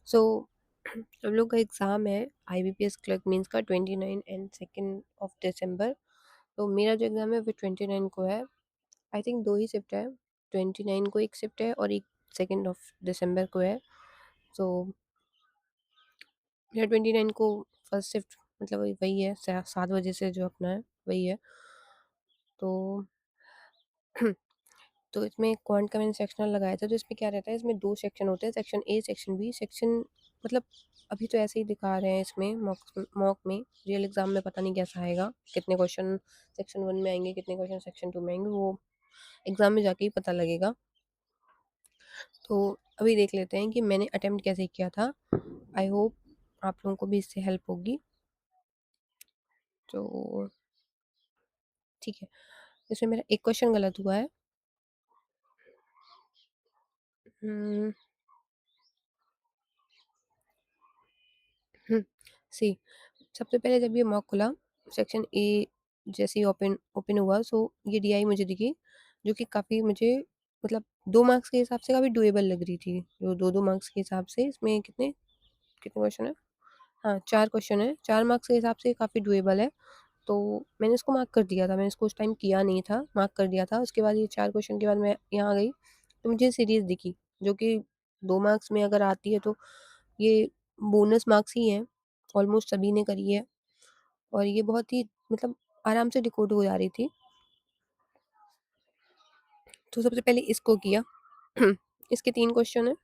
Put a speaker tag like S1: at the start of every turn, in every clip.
S1: सो हम लोग का एग्ज़ाम है आईबीपीएस क्लर्क मेंस का 29 एंड 2 ऑफ दिसंबर। तो मेरा जो एग्ज़ाम है वो 29 को है। आई थिंक 2 ही शिफ्ट है, 29 को एक शिफ्ट है और एक 2 ऑफ दिसंबर को है। सो मेरा 29 को फर्स्ट शिफ्ट मतलब वही है 7 बजे से जो अपना है वही है। तो तो इसमें क्वांट का मैंने सेक्शनल लगाया था। तो इसमें क्या रहता है, इसमें 2 सेक्शन होते हैं, section A, section B. Section मतलब अभी तो ऐसे ही दिखा रहे हैं इसमें मॉक मॉक में, रियल एग्ज़ाम में पता नहीं कैसा आएगा, कितने क्वेश्चन सेक्शन 1 में आएँगे, कितने क्वेश्चन सेक्शन 2 में आएँगे, वो एग्ज़ाम में जाके ही पता लगेगा। तो अभी देख लेते हैं कि मैंने अटेम्प्ट कैसे किया था। आई होप आप लोगों को भी इससे हेल्प होगी। तो ठीक है, इसमें मेरा एक क्वेश्चन गलत हुआ है। हुँ, हुँ, सी सबसे पहले जब ये मॉक खुला, सेक्शन ए जैसे ही ओपन ओपन हुआ, सो ये डीआई मुझे दिखी, जो कि काफ़ी मुझे मतलब 2 मार्क्स के हिसाब से काफ़ी डूएबल लग रही थी। जो 2-2 मार्क्स के हिसाब से इसमें कितने कितने क्वेश्चन हैं? हाँ, 4 क्वेश्चन हैं, 4 मार्क्स के हिसाब से काफ़ी डूएबल है। तो मैंने इसको मार्क कर दिया था, मैंने इसको उस टाइम किया नहीं था, मार्क कर दिया था। उसके बाद ये 4 क्वेश्चन के बाद मैं यहाँ गई, तो मुझे सीरीज़ दिखी, जो कि 2 मार्क्स में अगर आती है तो ये बोनस मार्क्स ही हैं, ऑलमोस्ट सभी ने करी है। और ये बहुत ही मतलब आराम से डिकोड हो जा रही थी। तो सबसे पहले इसको किया इसके 3 क्वेश्चन हैं,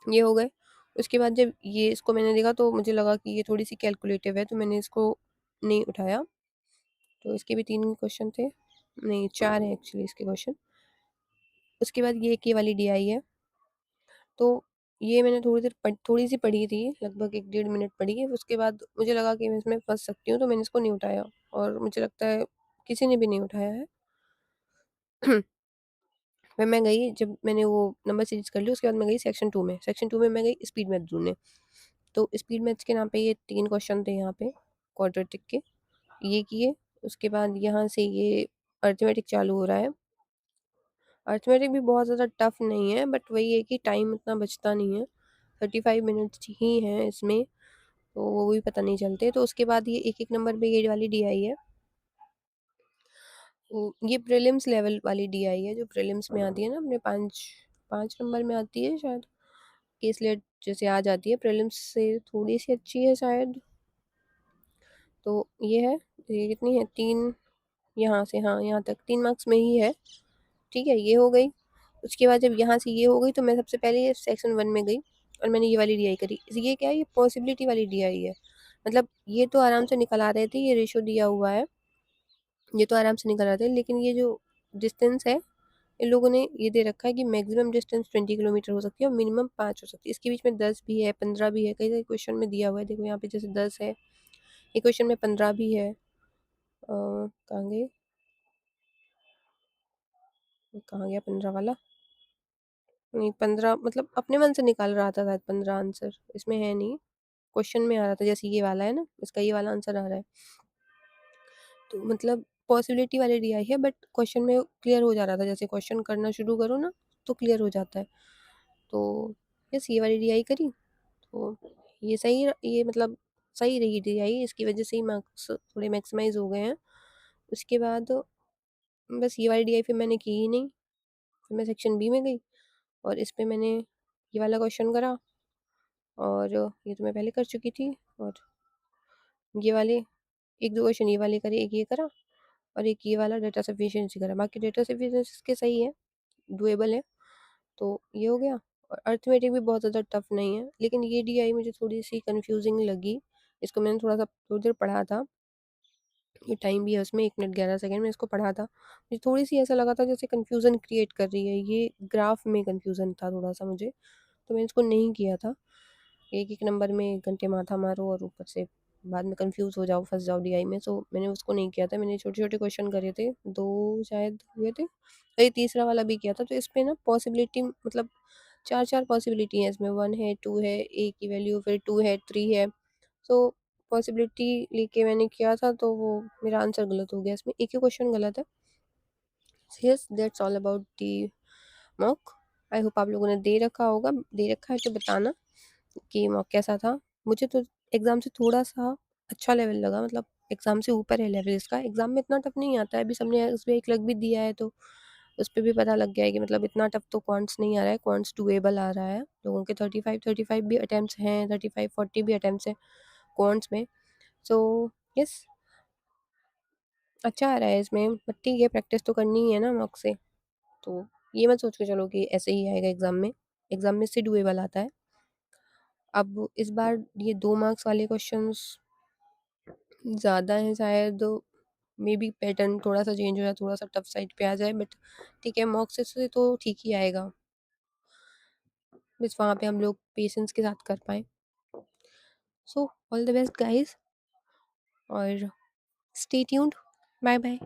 S1: ये हो गए। उसके बाद जब ये इसको मैंने देखा तो मुझे लगा कि ये थोड़ी-सी कैलकुलेटिव है, तो मैंने इसको नहीं उठाया। तो इसके भी 3 क्वेश्चन थे, नहीं 4 हैं एक्चुअली इसके क्वेश्चन। उसके बाद ये एक ये वाली डीआई है, तो ये मैंने थोड़ी-सी पढ़ी थी, लगभग 1 डेढ़ मिनट पढ़ी है। उसके बाद मुझे लगा कि मैं इसमें फँस सकती हूँ, तो मैंने इसको नहीं उठाया और मुझे लगता है किसी ने भी नहीं उठाया है। फिर मैं गई, जब मैंने वो नंबर सीरीज़ कर ली, उसके बाद मैं गई सेक्शन 2 में। सेक्शन 2 में मैं गई स्पीड मैथ ढूँढने। तो स्पीड मैथ्स के नाम पे ये 3 क्वेश्चन थे यहाँ पे क्वाड्रेटिक के, ये किए। उसके बाद यहाँ से ये अरिथमेटिक चालू हो रहा है। अरिथमेटिक भी बहुत ज़्यादा टफ नहीं है, बट वही है कि टाइम उतना बचता नहीं है। 35 मिनट्स ही हैं इसमें, तो वो भी पता नहीं चलते। तो उसके बाद ये एक-एक नंबर पे ये वाली डीआई है। ये प्रीलिम्स लेवल वाली डीआई है, जो प्रीलिम्स में आती है ना, अपने 5 नंबर में आती है शायद। केसलेट जैसे आ जाती है, प्रीलिम्स से थोड़ी-सी अच्छी है शायद। तो ये है, ये कितनी है 3, यहाँ से हाँ, यहाँ तक 3 मार्क्स में ही है। ठीक है, ये हो गई। उसके बाद जब यहाँ से ये हो गई, तो मैं सबसे पहले ये सेक्शन 1 में गई और मैंने ये वाली डीआई करी। ये क्या है, ये पॉसिबिलिटी वाली डीआई है। मतलब ये तो आराम से निकल आ रहे थे, ये रेशियो दिया हुआ है, ये तो आराम से निकल आते हैं। लेकिन ये जो डिस्टेंस है, इन लोगों ने ये दे रखा है कि मैक्सिमम डिस्टेंस 20 किलोमीटर हो सकती है और मिनिमम 5 हो सकती है। इसके बीच में 10 भी है, 15 भी है, कई-कई क्वेश्चन में दिया हुआ है। देखो यहाँ पे जैसे 10 है, एक क्वेश्चन में 15 भी है। कहाँ गए? कहाँ गया 15 वाला? नहीं, 15 मतलब अपने मन से निकाल रहा था शायद 15 आंसर, इसमें है नहीं। क्वेश्चन में आ रहा था, जैसे ये वाला है ना, इसका ये वाला आंसर आ रहा है। तो मतलब पॉसिबिलिटी वाली डीआई है, बट क्वेश्चन में क्लियर हो जा रहा था, जैसे क्वेश्चन करना शुरू करो ना, तो क्लियर हो जाता है। तो यस, ये वाली डीआई करी, तो ये सही ये मतलब सही रही डीआई, इसकी वजह से ही मार्क्स थोड़े मैक्सिमाइज़ हो गए हैं। उसके बाद बस ये वाली डीआई फिर मैंने की ही नहीं, फिर मैं सेक्शन बी में गई और इस पे मैंने ये वाला क्वेश्चन करा और ये तो मैं पहले कर चुकी थी। और ये वाले 1-2 क्वेश्चन ये वाले करे, एक ये करा और एक ये वाला डेटा सफिशिएंसी करा। बाकी डेटा सफिशिएंसी इसके सही है, डूएबल है, तो ये हो गया। और अरिथमेटिक भी बहुत ज़्यादा टफ नहीं है, लेकिन ये डीआई मुझे थोड़ी-सी कन्फ्यूज़िंग लगी। इसको मैंने थोड़ा-सा थोड़ी देर पढ़ा था, ये टाइम भी है उसमें 1 मिनट 11 सेकंड में इसको पढ़ा था। मुझे थोड़ी-सी ऐसा लगा था जैसे कन्फ्यूज़न क्रिएट कर रही है, ये ग्राफ में कन्फ्यूज़न था थोड़ा-सा मुझे, तो मैंने इसको नहीं किया था। एक-एक नंबर में 1 घंटे माथा मारो और ऊपर से बाद में कन्फ्यूज़ हो जाओ, फँस जाओ डीआई में, सो मैंने उसको नहीं किया था। मैंने छोटे-छोटे क्वेश्चन करे थे, 2 शायद हुए थे और ये तीसरा वाला भी किया था। तो इसमें ना पॉसिबिलिटी मतलब 4-4 पॉसिबिलिटी है इसमें, 1 है, 2 है, ए की वैल्यू फिर 2 है, 3 है। सो पॉसिबिलिटी लेके मैंने किया था, तो वो मेरा आंसर गलत हो गया, इसमें एक ही क्वेश्चन गलत है। Yes, that's all about the mock. I hope आप लोगों ने दे रखा होगा, दे रखा है तो बताना। कि मॉक कैसा था। मुझे तो एग्ज़ाम से थोड़ा-सा अच्छा लेवल लगा, मतलब एग्ज़ाम से ऊपर है लेवल इसका। एग्ज़ाम में इतना टफ नहीं आता है, अभी सबने उसमें एक लग भी दिया है तो उस पे भी पता लग गया है कि मतलब इतना टफ तो क्वांट्स नहीं आ रहा है, क्वांट्स डूएबल आ रहा है। लोगों के 35 भी अटेम्प्ट्स हैं, 35-40 भी अटेम्प्ट्स हैं क्वांट्स में। सो यस, अच्छा आ रहा है इसमें, बट ठीक है प्रैक्टिस तो करनी ही है ना मॉक से। तो ये मत सोच के चलो कि ऐसे ही आएगा एग्ज़ाम में। एग्ज़ाम में इससे डूएबल आता है। अब इस बार ये 2 मार्क्स वाले क्वेश्चंस ज़्यादा हैं शायद, मेबी पैटर्न थोड़ा-सा चेंज हो जाए, थोड़ा-सा टफ साइड पे आ जाए, बट ठीक है मॉक से तो ठीक ही आएगा। बस वहाँ पे हम लोग पेशेंस के साथ कर पाएँ। So all the best guys और स्टे ट्यून्ड। Bye bye.